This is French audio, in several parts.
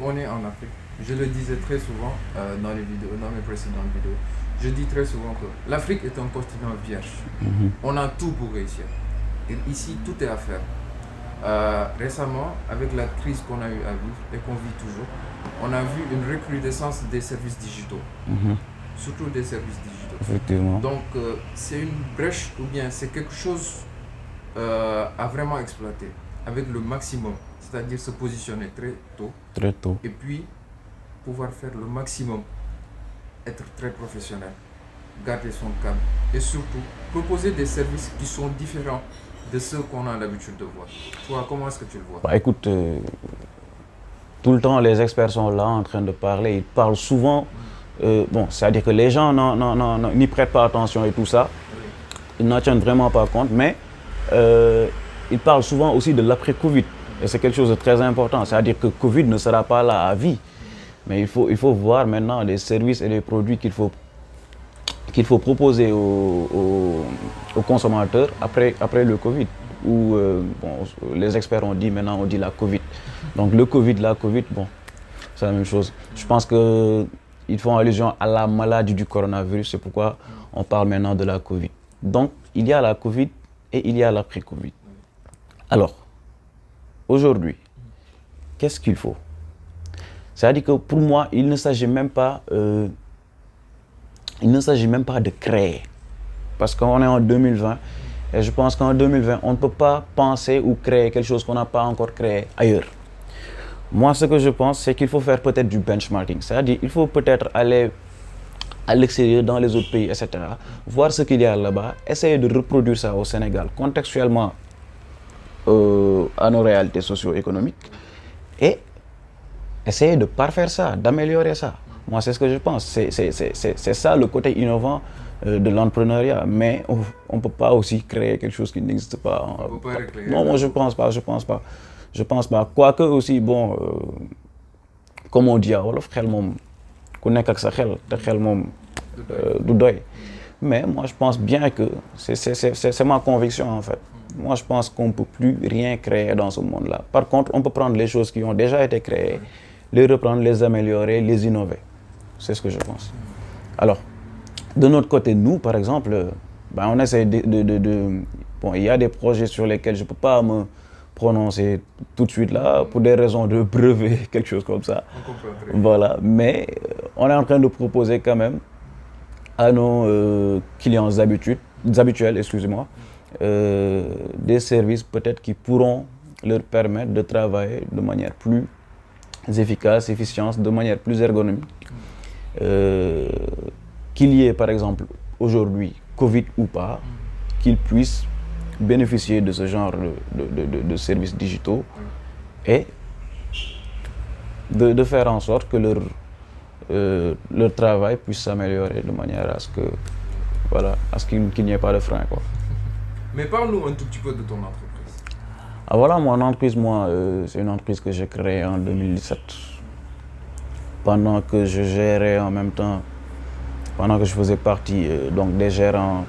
on est en Afrique. Je le disais très souvent dans les vidéos, dans mes précédentes vidéos. Je dis très souvent que l'Afrique est un continent vierge. On a tout pour réussir. Et ici, tout est à faire. Récemment, avec la crise qu'on a eu à vivre et qu'on vit toujours, on a vu une recrudescence des services digitaux. Surtout des services digitaux. Effectivement. Donc, c'est une brèche ou bien c'est quelque chose à vraiment exploiter avec le maximum. C'est-à-dire se positionner très tôt. Très tôt. Et puis, pouvoir faire le maximum. Être très professionnel. Garder son calme. Et surtout, proposer des services qui sont différents de ceux qu'on a l'habitude de voir. Toi, comment est-ce que tu le vois? Bah, écoute, tout le temps, les experts sont là en train de parler. Ils parlent souvent, bon, c'est-à-dire que les gens n'y prêtent pas attention et tout ça. Ils n'en tiennent vraiment pas compte, mais ils parlent souvent aussi de l'après-Covid. Et c'est quelque chose de très important. C'est-à-dire que Covid ne sera pas là à vie. Mais il faut voir maintenant les services et les produits qu'il faut proposer aux consommateurs après le Covid. Où bon, les experts ont dit, maintenant on dit la Covid. Donc le Covid, la Covid, bon, c'est la même chose. Je pense qu'ils font allusion à la maladie du coronavirus, c'est pourquoi on parle maintenant de la Covid. Donc il y a la Covid et il y a l'après-Covid. Alors, aujourd'hui, qu'est-ce qu'il faut? C'est-à-dire que pour moi, il ne s'agit même pas de créer. Parce qu'on est en 2020 et je pense qu'en 2020, on ne peut pas penser ou créer quelque chose qu'on n'a pas encore créé ailleurs. Moi, ce que je pense, c'est qu'il faut faire peut-être du benchmarking. C'est-à-dire qu'il faut peut-être aller à l'extérieur, dans les autres pays, etc. Voir ce qu'il y a là-bas, essayer de reproduire ça au Sénégal, contextuellement à nos réalités socio-économiques. Et essayer de parfaire ça, d'améliorer ça. Moi, c'est ce que je pense. C'est ça le côté innovant de l'entrepreneuriat. Mais on ne peut pas aussi créer quelque chose qui n'existe pas. On peut pas recréer. Non, moi, je pense pas. Quoique aussi, bon, comme on dit à Wolof, xel moom ku nekk ak sa xel te xel moom du doy. Mais moi, je pense bien que c'est ma conviction, en fait. Moi, je pense qu'on ne peut plus rien créer dans ce monde-là. Par contre, on peut prendre les choses qui ont déjà été créées, les reprendre, les améliorer, les innover. C'est ce que je pense. Alors, de notre côté, nous, par exemple, ben, on essaie Bon, il y a des projets sur lesquels je ne peux pas me prononcer tout de suite là, pour des raisons de brevet, quelque chose comme ça. On comprend très bien. Voilà. Mais on est en train de proposer quand même à nos clients habituels, excusez-moi, des services peut-être qui pourront leur permettre de travailler de manière plus efficace, efficiente, de manière plus ergonomique. Qu'il y ait par exemple aujourd'hui Covid ou pas, qu'ils puissent bénéficier de ce genre de services digitaux et de faire en sorte que leur travail puisse s'améliorer de manière à ce que, voilà, à ce qu'il n'y ait pas de frein, quoi. Mais parle-nous un tout petit peu de ton entreprise. Ah voilà, mon entreprise, c'est une entreprise que j'ai créée en 2017. Pendant que je gérais en même temps, pendant que je faisais partie donc des gérants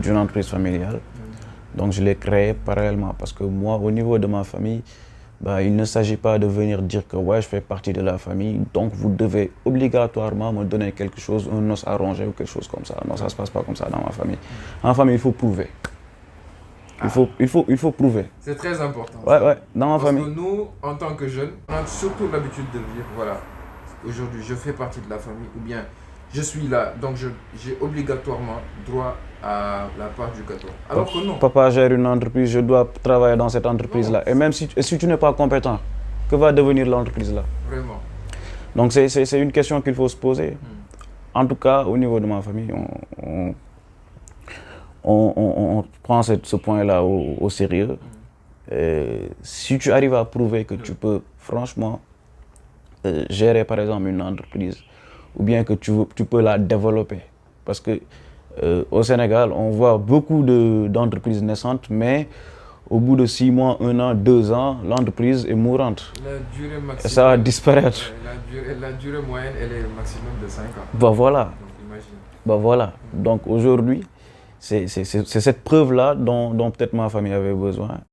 d'une entreprise familiale. Donc je l'ai créée parallèlement parce que moi, au niveau de ma famille, bah, il ne s'agit pas de venir dire que ouais, je fais partie de la famille, donc vous devez obligatoirement me donner quelque chose, un os à ronger ou quelque chose comme ça. Non, ça ne se passe pas comme ça dans ma famille. En famille, il faut prouver. Il faut prouver. C'est très important. Ouais, dans ma famille. Parce que nous, en tant que jeunes, on a surtout l'habitude de dire, voilà, aujourd'hui je fais partie de la famille, ou bien je suis là, donc j'ai obligatoirement droit à la part du gâteau. Alors que non. Papa gère une entreprise, je dois travailler dans cette entreprise-là. Et même si tu n'es pas compétent, que va devenir l'entreprise-là? Vraiment. Donc c'est une question qu'il faut se poser. En tout cas, au niveau de ma famille, on prend ce point-là au sérieux. Si tu arrives à prouver que tu peux franchement gérer par exemple une entreprise, ou bien que tu peux la développer. Parce que au Sénégal, on voit beaucoup d'entreprises naissantes, mais au bout de 6 mois, 1 an, 2 ans, l'entreprise est mourante. La durée maximum. Et ça va disparaître. La durée moyenne, elle est maximum de 5 ans. Bah voilà. Donc imagine. Bah voilà. Donc aujourd'hui, c'est cette preuve-là dont peut-être ma famille avait besoin.